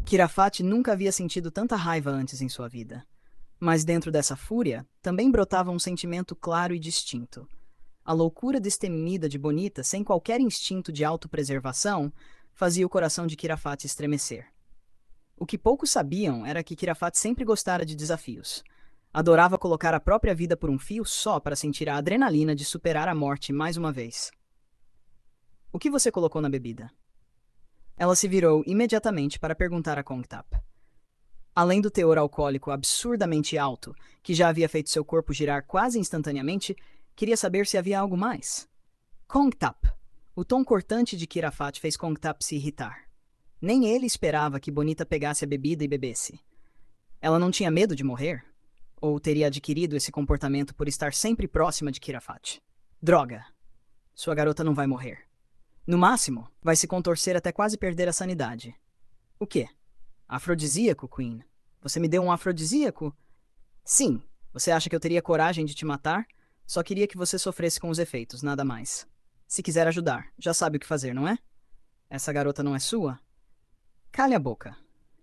Kirafate nunca havia sentido tanta raiva antes em sua vida. Mas dentro dessa fúria, também brotava um sentimento claro e distinto. A loucura destemida de Bonita, sem qualquer instinto de autopreservação, fazia o coração de Kirafate estremecer. O que poucos sabiam era que Kirafate sempre gostara de desafios. Adorava colocar a própria vida por um fio só para sentir a adrenalina de superar a morte mais uma vez. O que você colocou na bebida? Ela se virou imediatamente para perguntar a Kongtap. Além do teor alcoólico absurdamente alto, que já havia feito seu corpo girar quase instantaneamente, queria saber se havia algo mais. Kongtap. O tom cortante de Kirafate fez Kongtap se irritar. Nem ele esperava que Bonita pegasse a bebida e bebesse. Ela não tinha medo de morrer? Ou teria adquirido esse comportamento por estar sempre próxima de Kirafate? Droga! Sua garota não vai morrer. No máximo, vai se contorcer até quase perder a sanidade. O quê? Afrodisíaco, Queen? Você me deu um afrodisíaco? Sim. Você acha que eu teria coragem de te matar? Só queria que você sofresse com os efeitos, nada mais. Se quiser ajudar, já sabe o que fazer, não é? Essa garota não é sua? Cale a boca.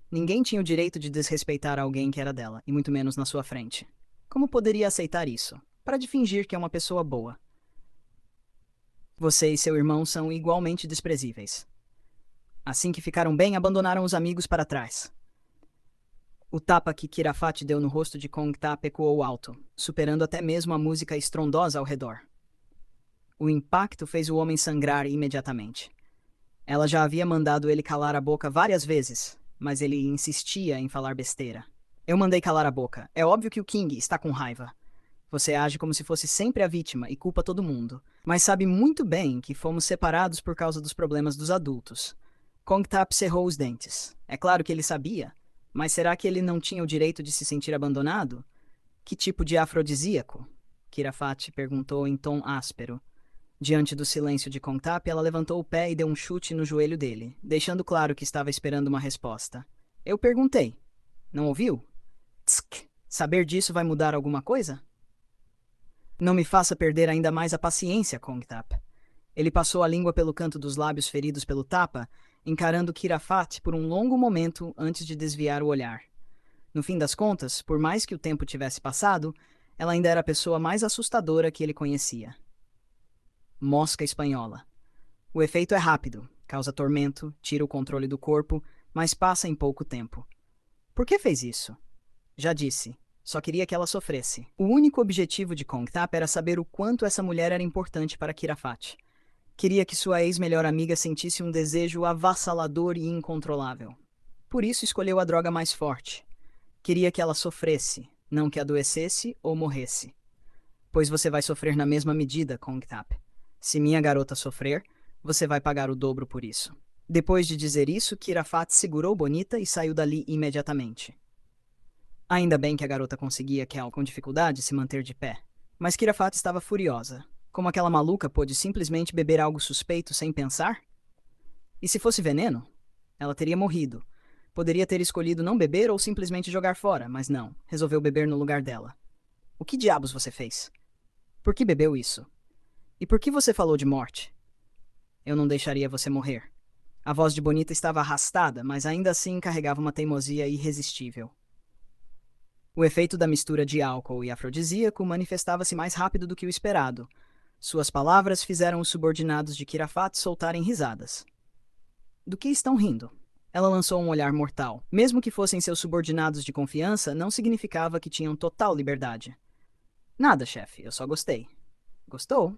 Ninguém tinha o direito de desrespeitar alguém que era dela, e muito menos na sua frente. Como poderia aceitar isso? Para de fingir que é uma pessoa boa. Você e seu irmão são igualmente desprezíveis. Assim que ficaram bem, abandonaram os amigos para trás. O tapa que Kirafate deu no rosto de Kongtap ecoou alto, superando até mesmo a música estrondosa ao redor. O impacto fez o homem sangrar imediatamente. Ela já havia mandado ele calar a boca várias vezes, mas ele insistia em falar besteira. Eu mandei calar a boca. É óbvio que o King está com raiva. Você age como se fosse sempre a vítima e culpa todo mundo, mas sabe muito bem que fomos separados por causa dos problemas dos adultos. Kongtap cerrou os dentes. É claro que ele sabia, mas será que ele não tinha o direito de se sentir abandonado? Que tipo de afrodisíaco? Kirafate perguntou em tom áspero. Diante do silêncio de Kongtap, ela levantou o pé e deu um chute no joelho dele, deixando claro que estava esperando uma resposta. Eu perguntei. Não ouviu? Tsk. Saber disso vai mudar alguma coisa? Não me faça perder ainda mais a paciência, Kongtap. Ele passou a língua pelo canto dos lábios feridos pelo tapa, encarando Kirafate por um longo momento antes de desviar o olhar. No fim das contas, por mais que o tempo tivesse passado, ela ainda era a pessoa mais assustadora que ele conhecia. Mosca espanhola. O efeito é rápido, causa tormento, tira o controle do corpo, mas passa em pouco tempo. Por que fez isso? Já disse. Só queria que ela sofresse. O único objetivo de Kongtap era saber o quanto essa mulher era importante para Kirafate. Queria que sua ex-melhor amiga sentisse um desejo avassalador e incontrolável. Por isso escolheu a droga mais forte. Queria que ela sofresse, não que adoecesse ou morresse. Pois você vai sofrer na mesma medida, Kongtap. Se minha garota sofrer, você vai pagar o dobro por isso. Depois de dizer isso, Kirafate segurou Bonita e saiu dali imediatamente. Ainda bem que a garota conseguia, Kel, com dificuldade, se manter de pé. Mas Kirafate estava furiosa. Como aquela maluca pôde simplesmente beber algo suspeito sem pensar? E se fosse veneno? Ela teria morrido. Poderia ter escolhido não beber ou simplesmente jogar fora, mas não. Resolveu beber no lugar dela. O que diabos você fez? Por que bebeu isso? E por que você falou de morte? Eu não deixaria você morrer. A voz de Bonita estava arrastada, mas ainda assim carregava uma teimosia irresistível. O efeito da mistura de álcool e afrodisíaco manifestava-se mais rápido do que o esperado. Suas palavras fizeram os subordinados de Kirafate soltarem risadas. Do que estão rindo? Ela lançou um olhar mortal. Mesmo que fossem seus subordinados de confiança, não significava que tinham total liberdade. Nada, chefe, eu só gostei. Gostou?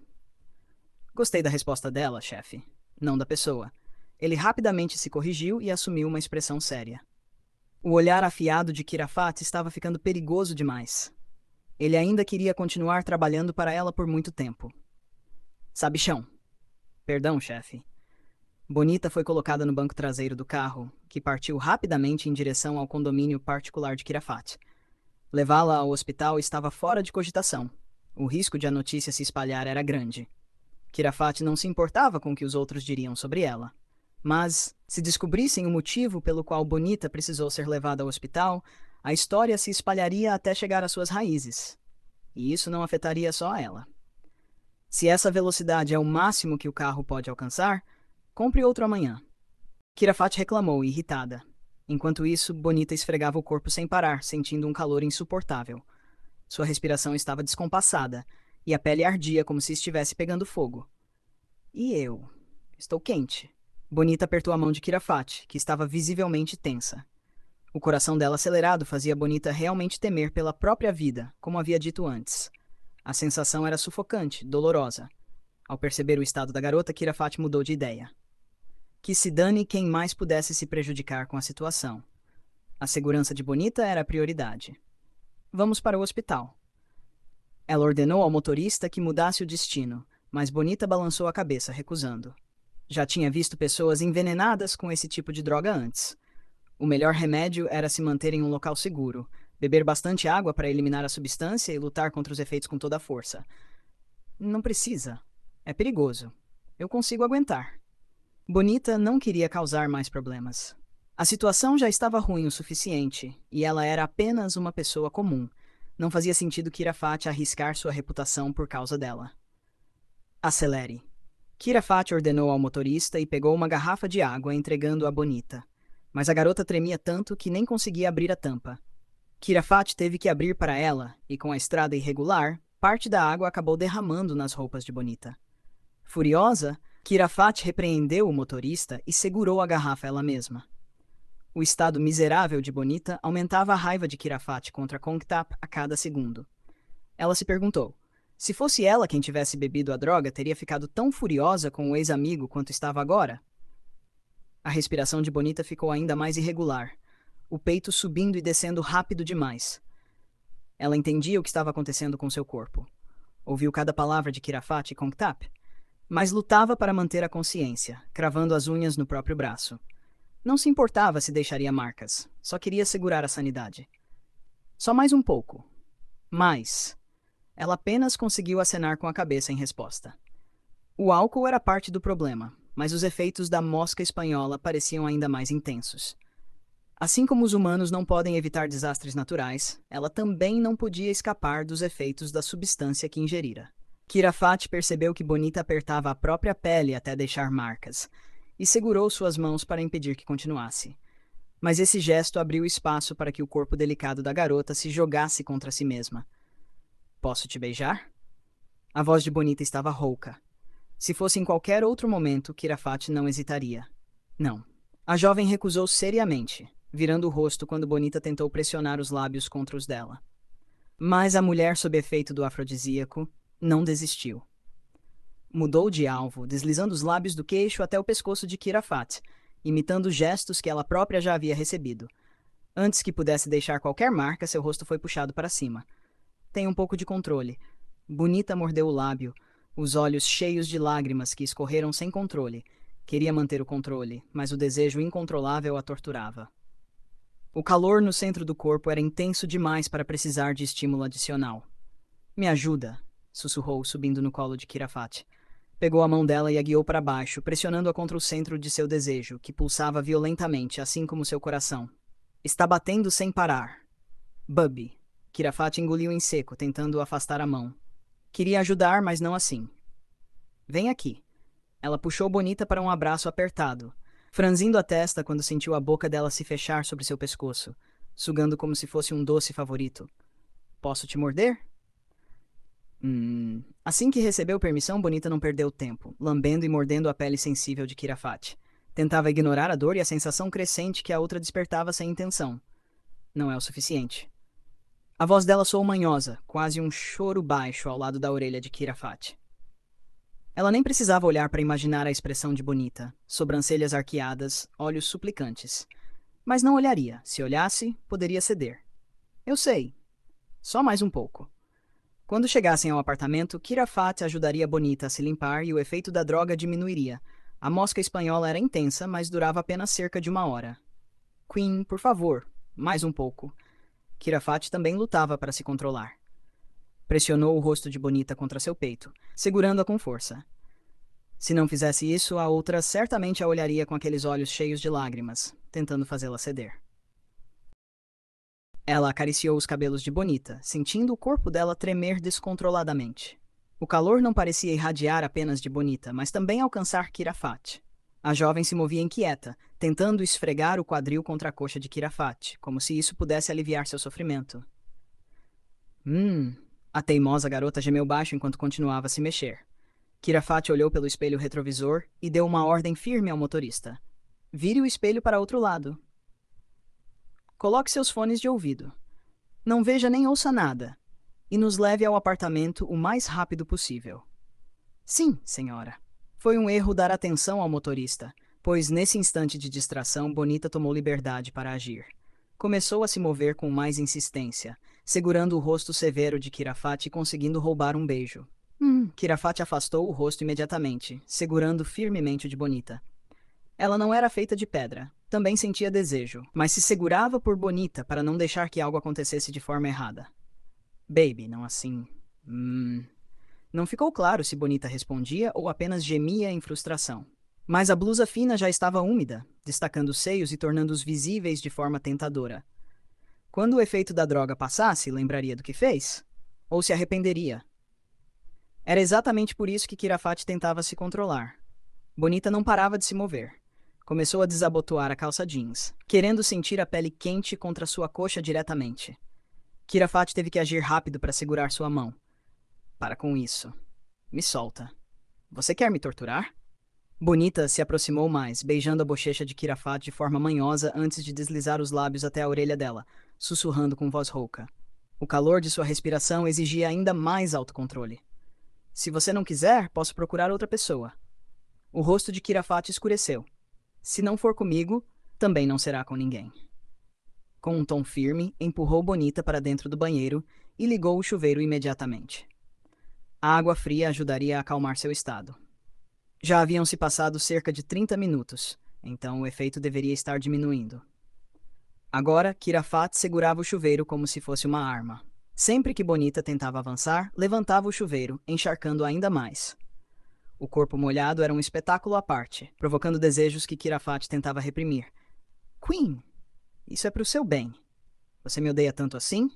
Gostei da resposta dela, chefe, não da pessoa. Ele rapidamente se corrigiu e assumiu uma expressão séria. O olhar afiado de Kirafate estava ficando perigoso demais. Ele ainda queria continuar trabalhando para ela por muito tempo. Sabichão. Perdão, chefe. Bonita foi colocada no banco traseiro do carro, que partiu rapidamente em direção ao condomínio particular de Kirafate. Levá-la ao hospital estava fora de cogitação. O risco de a notícia se espalhar era grande. Kirafate não se importava com o que os outros diriam sobre ela. Mas, se descobrissem o motivo pelo qual Bonita precisou ser levada ao hospital, a história se espalharia até chegar às suas raízes. E isso não afetaria só a ela. Se essa velocidade é o máximo que o carro pode alcançar, compre outro amanhã. Kirafate reclamou, irritada. Enquanto isso, Bonita esfregava o corpo sem parar, sentindo um calor insuportável. Sua respiração estava descompassada, e a pele ardia como se estivesse pegando fogo. E eu? Estou quente. Bonita apertou a mão de Kirafate, que estava visivelmente tensa. O coração dela acelerado fazia Bonita realmente temer pela própria vida, como havia dito antes. A sensação era sufocante, dolorosa. Ao perceber o estado da garota, Kirafate mudou de ideia. Que se dane quem mais pudesse se prejudicar com a situação. A segurança de Bonita era a prioridade. Vamos para o hospital. Ela ordenou ao motorista que mudasse o destino, mas Bonita balançou a cabeça, recusando. Já tinha visto pessoas envenenadas com esse tipo de droga antes. O melhor remédio era se manter em um local seguro, beber bastante água para eliminar a substância e lutar contra os efeitos com toda a força. Não precisa. É perigoso. Eu consigo aguentar. Bonita não queria causar mais problemas. A situação já estava ruim o suficiente, e ela era apenas uma pessoa comum. Não fazia sentido Kirafate arriscar sua reputação por causa dela. Acelere. Kirafate ordenou ao motorista e pegou uma garrafa de água, entregando-a a Bonita. Mas a garota tremia tanto que nem conseguia abrir a tampa. Kirafate teve que abrir para ela, e com a estrada irregular, parte da água acabou derramando nas roupas de Bonita. Furiosa, Kirafate repreendeu o motorista e segurou a garrafa ela mesma. O estado miserável de Bonita aumentava a raiva de Kirafate contra Kongtap a cada segundo. Ela se perguntou: se fosse ela quem tivesse bebido a droga, teria ficado tão furiosa com o ex-amigo quanto estava agora? A respiração de Bonita ficou ainda mais irregular, o peito subindo e descendo rápido demais. Ela entendia o que estava acontecendo com seu corpo. Ouviu cada palavra de Kirafate e Kongtap, mas lutava para manter a consciência, cravando as unhas no próprio braço. Não se importava se deixaria marcas, só queria segurar a sanidade. Só mais um pouco. Mais. Ela apenas conseguiu acenar com a cabeça em resposta. O álcool era parte do problema, mas os efeitos da mosca espanhola pareciam ainda mais intensos. Assim como os humanos não podem evitar desastres naturais, ela também não podia escapar dos efeitos da substância que ingerira. Kirafate percebeu que Bonita apertava a própria pele até deixar marcas, e segurou suas mãos para impedir que continuasse. Mas esse gesto abriu espaço para que o corpo delicado da garota se jogasse contra si mesma. Posso te beijar? A voz de Bonita estava rouca. Se fosse em qualquer outro momento, Kirafate não hesitaria. Não. A jovem recusou seriamente, virando o rosto quando Bonita tentou pressionar os lábios contra os dela. Mas a mulher, sob efeito do afrodisíaco, não desistiu. Mudou de alvo, deslizando os lábios do queixo até o pescoço de Kirafate, imitando gestos que ela própria já havia recebido. Antes que pudesse deixar qualquer marca, seu rosto foi puxado para cima. Tem um pouco de controle. Bonita mordeu o lábio, os olhos cheios de lágrimas que escorreram sem controle. Queria manter o controle, mas o desejo incontrolável a torturava. O calor no centro do corpo era intenso demais para precisar de estímulo adicional. Me ajuda, sussurrou, subindo no colo de Kirafate. Pegou a mão dela e a guiou para baixo, pressionando-a contra o centro de seu desejo, que pulsava violentamente, assim como seu coração. Está batendo sem parar. Bubby. Kirafate engoliu em seco, tentando afastar a mão. Queria ajudar, mas não assim. Vem aqui. Ela puxou Bonita para um abraço apertado, franzindo a testa quando sentiu a boca dela se fechar sobre seu pescoço, sugando como se fosse um doce favorito. Posso te morder? Assim que recebeu permissão, Bonita não perdeu tempo, lambendo e mordendo a pele sensível de Kirafate. Tentava ignorar a dor e a sensação crescente que a outra despertava sem intenção. Não é o suficiente. A voz dela soou manhosa, quase um choro baixo ao lado da orelha de Kirafate. Ela nem precisava olhar para imaginar a expressão de Bonita, sobrancelhas arqueadas, olhos suplicantes. Mas não olharia. Se olhasse, poderia ceder. Eu sei. Só mais um pouco. Quando chegassem ao apartamento, Kirafate ajudaria Bonita a se limpar e o efeito da droga diminuiria. A mosca espanhola era intensa, mas durava apenas cerca de 1 hora. Queen, por favor, mais um pouco. Kirafate também lutava para se controlar. Pressionou o rosto de Bonita contra seu peito, segurando-a com força. Se não fizesse isso, a outra certamente a olharia com aqueles olhos cheios de lágrimas, tentando fazê-la ceder. Ela acariciou os cabelos de Bonita, sentindo o corpo dela tremer descontroladamente. O calor não parecia irradiar apenas de Bonita, mas também alcançar Kirafate. A jovem se movia inquieta, tentando esfregar o quadril contra a coxa de Kirafate, como se isso pudesse aliviar seu sofrimento. A teimosa garota gemeu baixo enquanto continuava a se mexer. Kirafate olhou pelo espelho retrovisor e deu uma ordem firme ao motorista. Vire o espelho para outro lado. Coloque seus fones de ouvido. Não veja nem ouça nada. E nos leve ao apartamento o mais rápido possível. Sim, senhora. Foi um erro dar atenção ao motorista, pois nesse instante de distração, Bonita tomou liberdade para agir. Começou a se mover com mais insistência, segurando o rosto severo de Kirafate e conseguindo roubar um beijo. Kirafate afastou o rosto imediatamente, segurando firmemente o de Bonita. Ela não era feita de pedra, também sentia desejo, mas se segurava por Bonita para não deixar que algo acontecesse de forma errada. Baby, não assim. Não ficou claro se Bonita respondia ou apenas gemia em frustração. Mas a blusa fina já estava úmida, destacando os seios e tornando-os visíveis de forma tentadora. Quando o efeito da droga passasse, lembraria do que fez? Ou se arrependeria? Era exatamente por isso que Kirafate tentava se controlar. Bonita não parava de se mover. Começou a desabotoar a calça jeans, querendo sentir a pele quente contra sua coxa diretamente. Kirafate teve que agir rápido para segurar sua mão. Para com isso. Me solta. Você quer me torturar? Bonita se aproximou mais, beijando a bochecha de Kirafate de forma manhosa antes de deslizar os lábios até a orelha dela, sussurrando com voz rouca. O calor de sua respiração exigia ainda mais autocontrole. Se você não quiser, posso procurar outra pessoa. O rosto de Kirafate escureceu. Se não for comigo, também não será com ninguém. Com um tom firme, empurrou Bonita para dentro do banheiro e ligou o chuveiro imediatamente. A água fria ajudaria a acalmar seu estado. Já haviam se passado cerca de 30 minutos, então o efeito deveria estar diminuindo. Agora, Kirafate segurava o chuveiro como se fosse uma arma. Sempre que Bonita tentava avançar, levantava o chuveiro, encharcando ainda mais. O corpo molhado era um espetáculo à parte, provocando desejos que Kirafate tentava reprimir. Queen, isso é para o seu bem. Você me odeia tanto assim?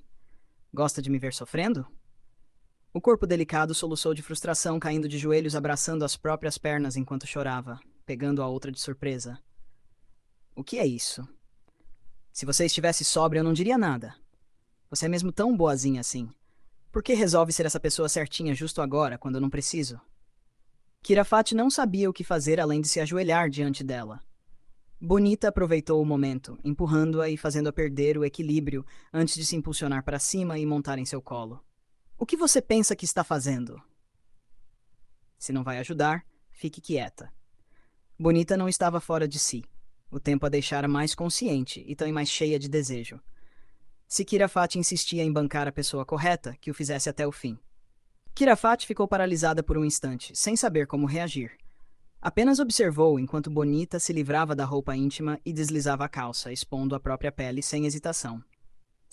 Gosta de me ver sofrendo? O corpo delicado soluçou de frustração, caindo de joelhos, abraçando as próprias pernas enquanto chorava, pegando a outra de surpresa. O que é isso? Se você estivesse sóbria, eu não diria nada. Você é mesmo tão boazinha assim. Por que resolve ser essa pessoa certinha justo agora, quando eu não preciso? Kirafate não sabia o que fazer além de se ajoelhar diante dela. Bonita aproveitou o momento, empurrando-a e fazendo-a perder o equilíbrio antes de se impulsionar para cima e montar em seu colo. O que você pensa que está fazendo? Se não vai ajudar, fique quieta. Bonita não estava fora de si. O tempo a deixara mais consciente e também mais cheia de desejo. Se Kirafate insistia em bancar a pessoa correta, que o fizesse até o fim. Kirafate ficou paralisada por um instante, sem saber como reagir. Apenas observou enquanto Bonita se livrava da roupa íntima e deslizava a calça, expondo a própria pele sem hesitação.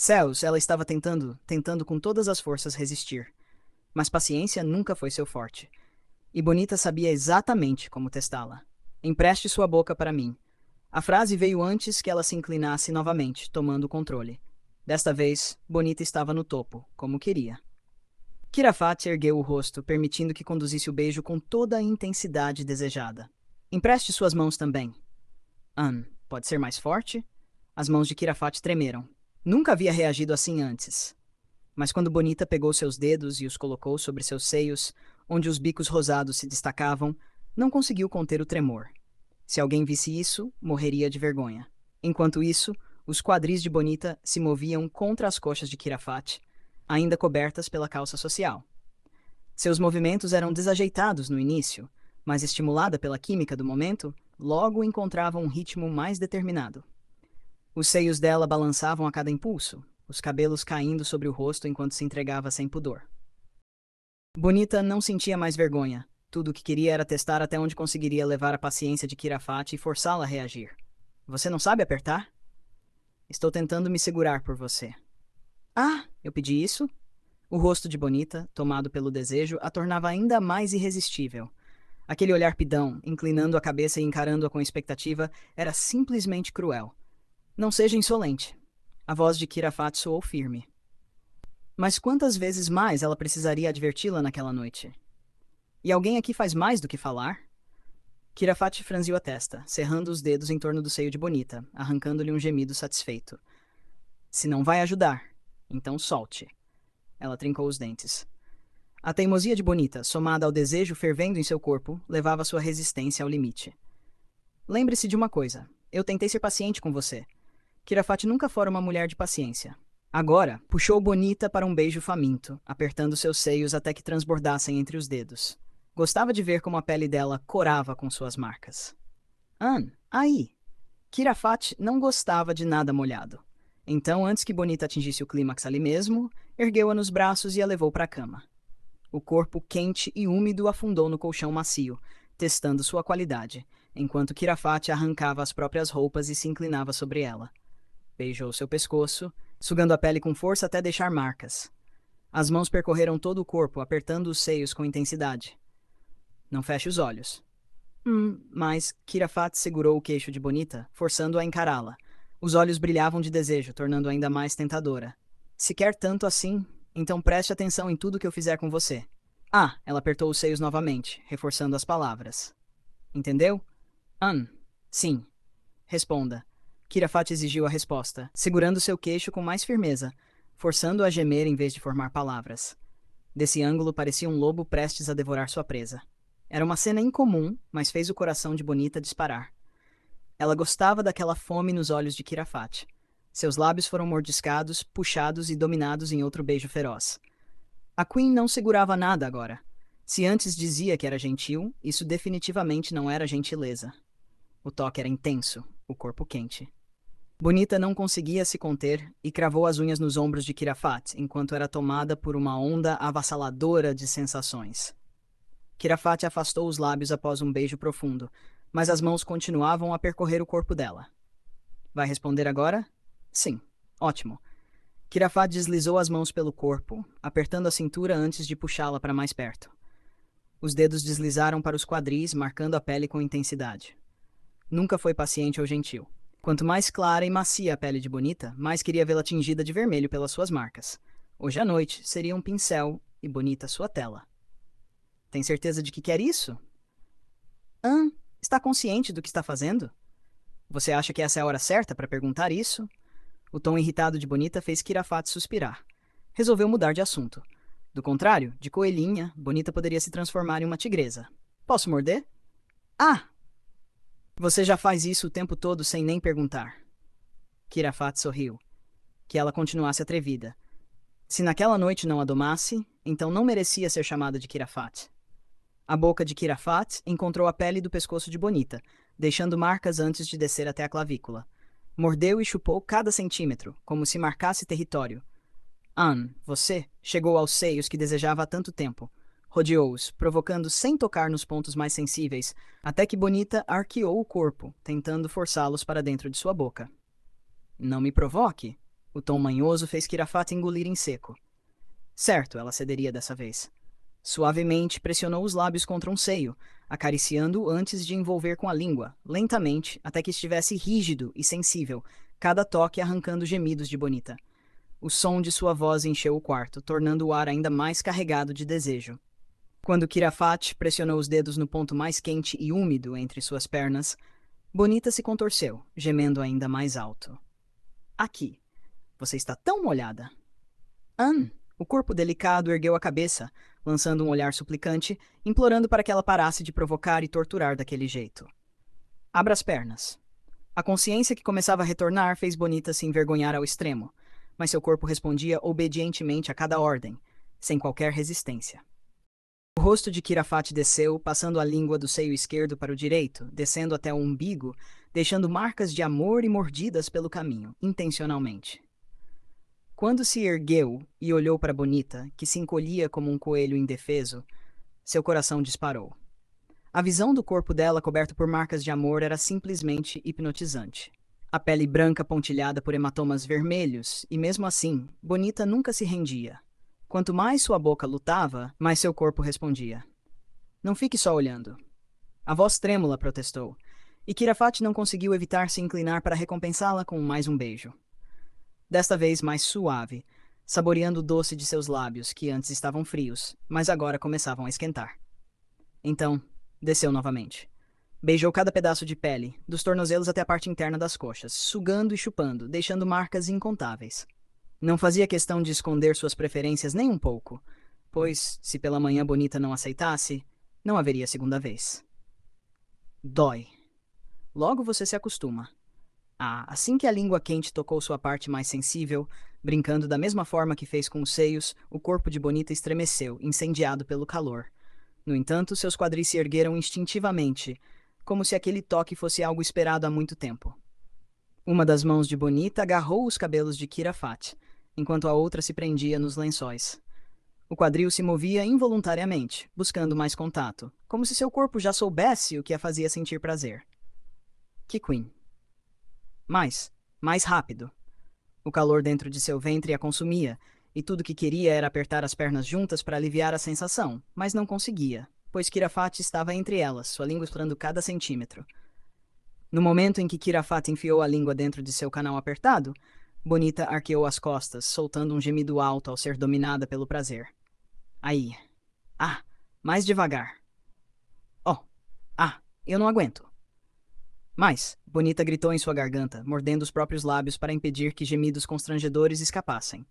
Céus, ela estava tentando com todas as forças resistir. Mas paciência nunca foi seu forte. E Bonita sabia exatamente como testá-la. Empreste sua boca para mim. A frase veio antes que ela se inclinasse novamente, tomando o controle. Desta vez, Bonita estava no topo, como queria. Kirafate ergueu o rosto, permitindo que conduzisse o beijo com toda a intensidade desejada. Empreste suas mãos também. Pode ser mais forte? As mãos de Kirafate tremeram. Nunca havia reagido assim antes. Mas quando Bonita pegou seus dedos e os colocou sobre seus seios, onde os bicos rosados se destacavam, não conseguiu conter o tremor. Se alguém visse isso, morreria de vergonha. Enquanto isso, os quadris de Bonita se moviam contra as coxas de Kirafate, ainda cobertas pela calça social. Seus movimentos eram desajeitados no início, mas estimulada pela química do momento, logo encontrava um ritmo mais determinado. Os seios dela balançavam a cada impulso, os cabelos caindo sobre o rosto enquanto se entregava sem pudor. Bonita não sentia mais vergonha. Tudo o que queria era testar até onde conseguiria levar a paciência de Kirafate e forçá-la a reagir. Você não sabe apertar? Estou tentando me segurar por você. Ah, eu pedi isso? O rosto de Bonita, tomado pelo desejo, a tornava ainda mais irresistível. Aquele olhar pidão, inclinando a cabeça e encarando-a com expectativa, era simplesmente cruel. Não seja insolente. A voz de Kirafate soou firme. Mas quantas vezes mais ela precisaria adverti-la naquela noite? E alguém aqui faz mais do que falar? Kirafate franziu a testa, cerrando os dedos em torno do seio de Bonita, arrancando-lhe um gemido satisfeito. Se não vai ajudar, então solte. Ela trincou os dentes. A teimosia de Bonita, somada ao desejo fervendo em seu corpo, levava sua resistência ao limite. Lembre-se de uma coisa. Eu tentei ser paciente com você. Kirafate nunca fora uma mulher de paciência. Agora, puxou Bonita para um beijo faminto, apertando seus seios até que transbordassem entre os dedos. Gostava de ver como a pele dela corava com suas marcas. Aí! Kirafate não gostava de nada molhado. Então, antes que Bonita atingisse o clímax ali mesmo, ergueu-a nos braços e a levou para a cama. O corpo quente e úmido afundou no colchão macio, testando sua qualidade, enquanto Kirafate arrancava as próprias roupas e se inclinava sobre ela. Beijou seu pescoço, sugando a pele com força até deixar marcas. As mãos percorreram todo o corpo, apertando os seios com intensidade. Não feche os olhos. Mas Kirafate segurou o queixo de Bonita, forçando-a a encará-la. Os olhos brilhavam de desejo, tornando-a ainda mais tentadora. Se quer tanto assim, então preste atenção em tudo que eu fizer com você. Ela apertou os seios novamente, reforçando as palavras. Entendeu? Sim. Responda. Kirafate exigiu a resposta, segurando seu queixo com mais firmeza, forçando-a a gemer em vez de formar palavras. Desse ângulo parecia um lobo prestes a devorar sua presa. Era uma cena incomum, mas fez o coração de Bonita disparar. Ela gostava daquela fome nos olhos de Kirafate. Seus lábios foram mordiscados, puxados e dominados em outro beijo feroz. A Queen não segurava nada agora. Se antes dizia que era gentil, isso definitivamente não era gentileza. O toque era intenso, o corpo quente. Bonita não conseguia se conter e cravou as unhas nos ombros de Kirafate, enquanto era tomada por uma onda avassaladora de sensações. Kirafate afastou os lábios após um beijo profundo, mas as mãos continuavam a percorrer o corpo dela. Vai responder agora? Sim. Ótimo. Kirafate deslizou as mãos pelo corpo, apertando a cintura antes de puxá-la para mais perto. Os dedos deslizaram para os quadris, marcando a pele com intensidade. Nunca foi paciente ou gentil. Quanto mais clara e macia a pele de Bonita, mais queria vê-la tingida de vermelho pelas suas marcas. Hoje à noite seria um pincel e Bonita sua tela. Tem certeza de que quer isso? Está consciente do que está fazendo? Você acha que essa é a hora certa para perguntar isso? O tom irritado de Bonita fez Kirafate suspirar. Resolveu mudar de assunto. Do contrário, de coelhinha, Bonita poderia se transformar em uma tigresa. Posso morder? Você já faz isso o tempo todo sem nem perguntar. Kirafate sorriu. Que ela continuasse atrevida. Se naquela noite não a domasse, então não merecia ser chamada de Kirafate. A boca de Kirafate encontrou a pele do pescoço de Bonita, deixando marcas antes de descer até a clavícula. Mordeu e chupou cada centímetro, como se marcasse território. Você chegou aos seios que desejava há tanto tempo. Rodeou-os, provocando sem tocar nos pontos mais sensíveis, até que Bonita arqueou o corpo, tentando forçá-los para dentro de sua boca. Não me provoque. O tom manhoso fez Kirafate engolir em seco. Certo, ela cederia dessa vez. Suavemente pressionou os lábios contra um seio, acariciando-o antes de envolver com a língua, lentamente, até que estivesse rígido e sensível, cada toque arrancando gemidos de Bonita. O som de sua voz encheu o quarto, tornando o ar ainda mais carregado de desejo. Quando Kirafate pressionou os dedos no ponto mais quente e úmido entre suas pernas, Bonita se contorceu, gemendo ainda mais alto. Aqui. Você está tão molhada. O corpo delicado ergueu a cabeça, lançando um olhar suplicante, implorando para que ela parasse de provocar e torturar daquele jeito. Abra as pernas. A consciência que começava a retornar fez Bonita se envergonhar ao extremo, mas seu corpo respondia obedientemente a cada ordem, sem qualquer resistência. O rosto de Kirafate desceu, passando a língua do seio esquerdo para o direito, descendo até o umbigo, deixando marcas de amor e mordidas pelo caminho, intencionalmente. Quando se ergueu e olhou para Bonita, que se encolhia como um coelho indefeso, seu coração disparou. A visão do corpo dela coberto por marcas de amor era simplesmente hipnotizante. A pele branca pontilhada por hematomas vermelhos, e mesmo assim, Bonita nunca se rendia. Quanto mais sua boca lutava, mais seu corpo respondia. Não fique só olhando. A voz trêmula protestou, e Kirafate não conseguiu evitar se inclinar para recompensá-la com mais um beijo. Desta vez mais suave, saboreando o doce de seus lábios, que antes estavam frios, mas agora começavam a esquentar. Então, desceu novamente. Beijou cada pedaço de pele, dos tornozelos até a parte interna das coxas, sugando e chupando, deixando marcas incontáveis. Não fazia questão de esconder suas preferências nem um pouco, pois, se pela manhã Bonita não aceitasse, não haveria segunda vez. Dói. Logo você se acostuma. Assim que a língua quente tocou sua parte mais sensível, brincando da mesma forma que fez com os seios, o corpo de Bonita estremeceu, incendiado pelo calor. No entanto, seus quadris se ergueram instintivamente, como se aquele toque fosse algo esperado há muito tempo. Uma das mãos de Bonita agarrou os cabelos de Kirafat, enquanto a outra se prendia nos lençóis. O quadril se movia involuntariamente, buscando mais contato, como se seu corpo já soubesse o que a fazia sentir prazer. Que Queen. Mais rápido. O calor dentro de seu ventre a consumia, e tudo que queria era apertar as pernas juntas para aliviar a sensação, mas não conseguia, pois Kirafat estava entre elas, sua língua explorando cada centímetro. No momento em que Kirafat enfiou a língua dentro de seu canal apertado, Bonita arqueou as costas, soltando um gemido alto ao ser dominada pelo prazer. Aí. Ah, mais devagar. Oh, eu não aguento. Bonita gritou em sua garganta, mordendo os próprios lábios para impedir que gemidos constrangedores escapassem.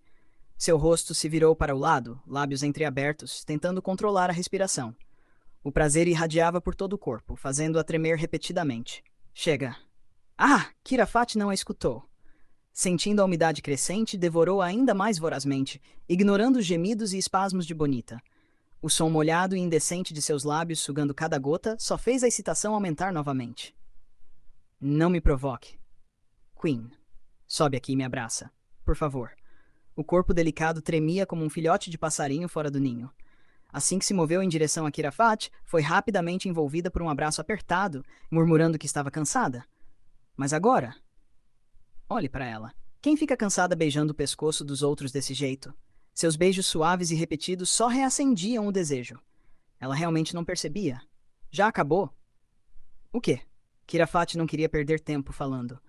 Seu rosto se virou para o lado, lábios entreabertos, tentando controlar a respiração. O prazer irradiava por todo o corpo, fazendo-a tremer repetidamente. Chega. Kirafat não a escutou. Sentindo a umidade crescente, devorou ainda mais vorazmente, ignorando os gemidos e espasmos de Bonita. O som molhado e indecente de seus lábios sugando cada gota só fez a excitação aumentar novamente. Não me provoque. Queen, sobe aqui e me abraça. Por favor. O corpo delicado tremia como um filhote de passarinho fora do ninho. Assim que se moveu em direção a Kirafat, foi rapidamente envolvida por um abraço apertado, murmurando que estava cansada. Mas agora? Olhe para ela. Quem fica cansada beijando o pescoço dos outros desse jeito? Seus beijos suaves e repetidos só reacendiam o desejo. Ela realmente não percebia. Já acabou? O quê? Kirafat não queria perder tempo falando.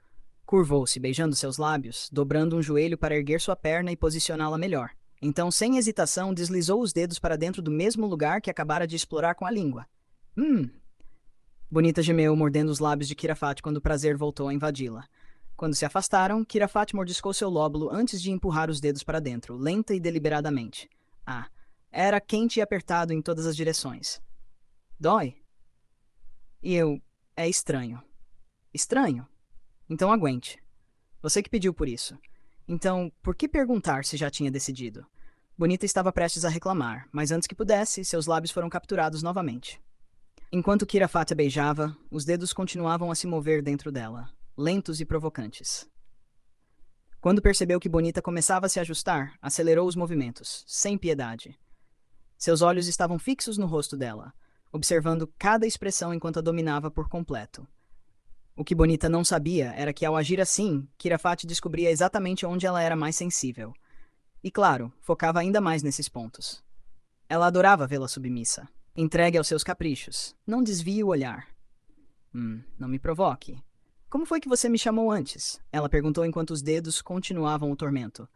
Curvou-se, beijando seus lábios, dobrando um joelho para erguer sua perna e posicioná-la melhor. Então, sem hesitação, deslizou os dedos para dentro do mesmo lugar que acabara de explorar com a língua. Bonita gemeu, mordendo os lábios de Kirafat quando o prazer voltou a invadi-la. Quando se afastaram, Kirafat mordiscou seu lóbulo antes de empurrar os dedos para dentro, lenta e deliberadamente. Era quente e apertado em todas as direções. Dói? É estranho. Estranho? Então aguente. Você que pediu por isso. Então, por que perguntar se já tinha decidido? Bonita estava prestes a reclamar, mas antes que pudesse, seus lábios foram capturados novamente. Enquanto Kirafat a beijava, os dedos continuavam a se mover dentro dela, lentos e provocantes. Quando percebeu que Bonita começava a se ajustar, acelerou os movimentos, sem piedade. Seus olhos estavam fixos no rosto dela, observando cada expressão enquanto a dominava por completo. O que Bonita não sabia era que, ao agir assim, Kirafat descobria exatamente onde ela era mais sensível. E, claro, focava ainda mais nesses pontos. Ela adorava vê-la submissa, entregue aos seus caprichos. Não desvie o olhar. Não me provoque. Como foi que você me chamou antes? Ela perguntou enquanto os dedos continuavam o tormento.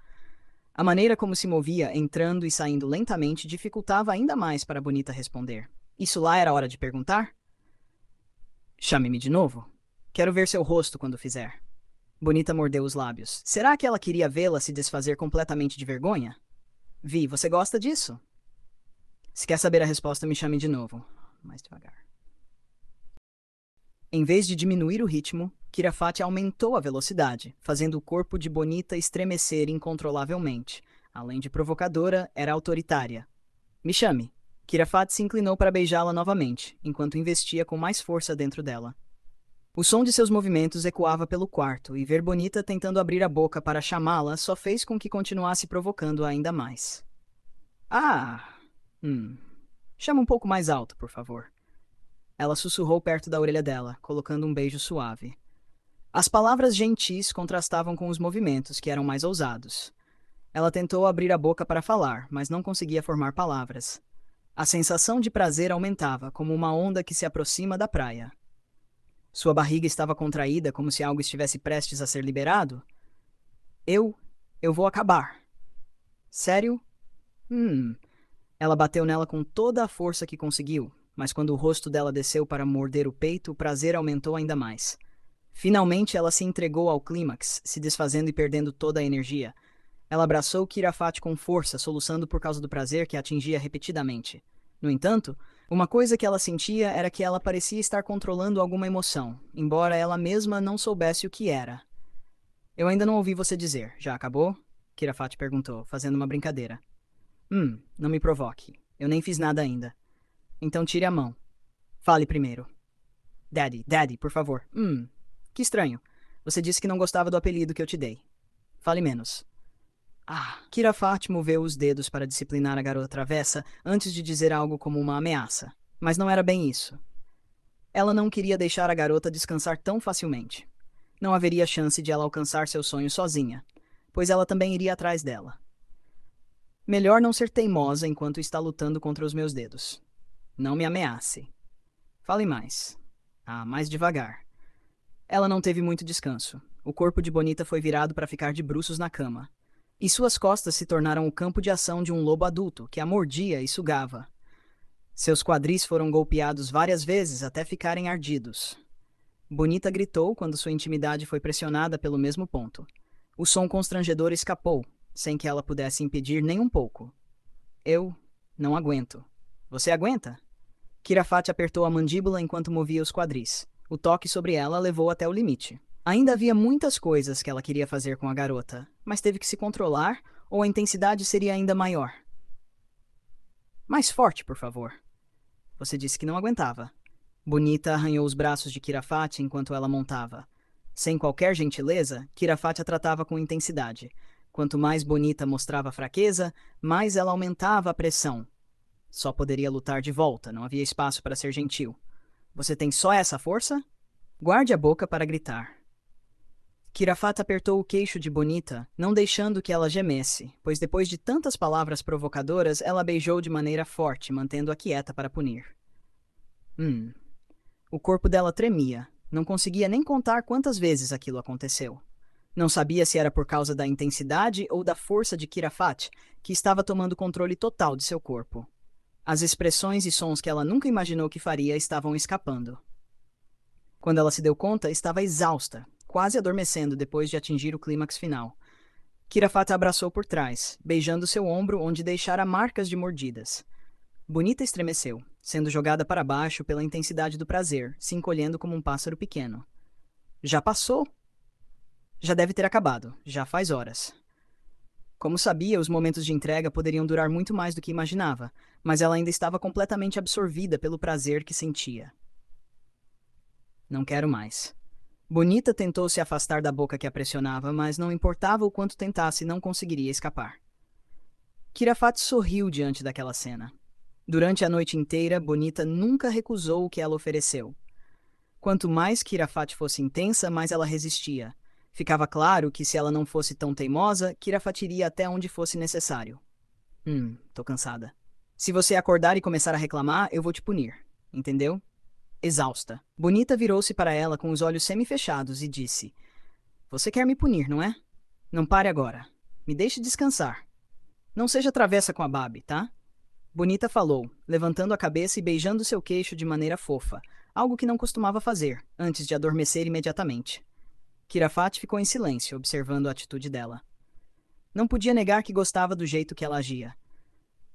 A maneira como se movia, entrando e saindo lentamente, dificultava ainda mais para Bonita responder. Isso lá era hora de perguntar? Chame-me de novo. Quero ver seu rosto quando fizer. Bonita mordeu os lábios. Será que ela queria vê-la se desfazer completamente de vergonha? Vi, você gosta disso? Se quer saber a resposta, me chame de novo. Mais devagar. Em vez de diminuir o ritmo, Kirafat aumentou a velocidade, fazendo o corpo de Bonita estremecer incontrolavelmente. Além de provocadora, era autoritária. Me chame. Kirafat se inclinou para beijá-la novamente, enquanto investia com mais força dentro dela. O som de seus movimentos ecoava pelo quarto, e ver Bonita tentando abrir a boca para chamá-la só fez com que continuasse provocando ainda mais. Chama um pouco mais alto, por favor. Ela sussurrou perto da orelha dela, colocando um beijo suave. As palavras gentis contrastavam com os movimentos, que eram mais ousados. Ela tentou abrir a boca para falar, mas não conseguia formar palavras. A sensação de prazer aumentava, como uma onda que se aproxima da praia. Sua barriga estava contraída, como se algo estivesse prestes a ser liberado. Eu vou acabar. Sério? Ela bateu nela com toda a força que conseguiu, mas quando o rosto dela desceu para morder o peito, o prazer aumentou ainda mais. Finalmente ela se entregou ao clímax, se desfazendo e perdendo toda a energia. Ela abraçou Kirafat com força, soluçando por causa do prazer que a atingia repetidamente. No entanto, uma coisa que ela sentia era que ela parecia estar controlando alguma emoção, embora ela mesma não soubesse o que era. Eu ainda não ouvi você dizer. Já acabou? Kirafat perguntou, fazendo uma brincadeira. Não me provoque. Eu nem fiz nada ainda. Então tire a mão. Fale primeiro. Daddy, por favor. Que estranho. Você disse que não gostava do apelido que eu te dei. Fale menos. Kirafat moveu os dedos para disciplinar a garota travessa antes de dizer algo como uma ameaça. Mas não era bem isso. Ela não queria deixar a garota descansar tão facilmente. Não haveria chance de ela alcançar seu sonho sozinha, pois ela também iria atrás dela. Melhor não ser teimosa enquanto está lutando contra os meus dedos. Não me ameace. Fale mais. Mais devagar. Ela não teve muito descanso. O corpo de Bonita foi virado para ficar de bruços na cama. E suas costas se tornaram o campo de ação de um lobo adulto que a mordia e sugava. Seus quadris foram golpeados várias vezes até ficarem ardidos. Bonita gritou quando sua intimidade foi pressionada pelo mesmo ponto. O som constrangedor escapou, sem que ela pudesse impedir nem um pouco. Eu não aguento. Você aguenta? Kirafat apertou a mandíbula enquanto movia os quadris. O toque sobre ela levou até o limite. Ainda havia muitas coisas que ela queria fazer com a garota, mas teve que se controlar ou a intensidade seria ainda maior. Mais forte, por favor. Você disse que não aguentava. Bonita arranhou os braços de Kirafat enquanto ela montava. Sem qualquer gentileza, Kirafat a tratava com intensidade. Quanto mais Bonita mostrava fraqueza, mais ela aumentava a pressão. Só poderia lutar de volta, não havia espaço para ser gentil. Você tem só essa força? Guarde a boca para gritar. Kirafat apertou o queixo de Bonita, não deixando que ela gemesse, pois depois de tantas palavras provocadoras, ela beijou de maneira forte, mantendo-a quieta para punir. O corpo dela tremia. Não conseguia nem contar quantas vezes aquilo aconteceu. Não sabia se era por causa da intensidade ou da força de Kirafat, que estava tomando controle total de seu corpo. As expressões e sons que ela nunca imaginou que faria estavam escapando. Quando ela se deu conta, estava exausta, quase adormecendo depois de atingir o clímax final. Kirafat a abraçou por trás, beijando seu ombro onde deixara marcas de mordidas. Bonita estremeceu, sendo jogada para baixo pela intensidade do prazer, se encolhendo como um pássaro pequeno. Já passou? Já deve ter acabado, já faz horas. Como sabia, os momentos de entrega poderiam durar muito mais do que imaginava, mas ela ainda estava completamente absorvida pelo prazer que sentia. Não quero mais. Bonita tentou se afastar da boca que a pressionava, mas não importava o quanto tentasse, não conseguiria escapar. Kirafat sorriu diante daquela cena. Durante a noite inteira, Bonita nunca recusou o que ela ofereceu. Quanto mais Kirafat fosse intensa, mais ela resistia. Ficava claro que se ela não fosse tão teimosa, Kirafat iria até onde fosse necessário. Tô cansada. Se você acordar e começar a reclamar, eu vou te punir. Entendeu? Exausta. Bonita virou-se para ela com os olhos semi-fechados e disse: Você quer me punir, não é? Não pare agora. Me deixe descansar. Não seja travessa com a Babi, tá? Bonita falou, levantando a cabeça e beijando seu queixo de maneira fofa, algo que não costumava fazer, antes de adormecer imediatamente. Kirafat ficou em silêncio, observando a atitude dela. Não podia negar que gostava do jeito que ela agia.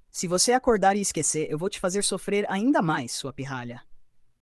Se você acordar e esquecer, eu vou te fazer sofrer ainda mais, sua pirralha.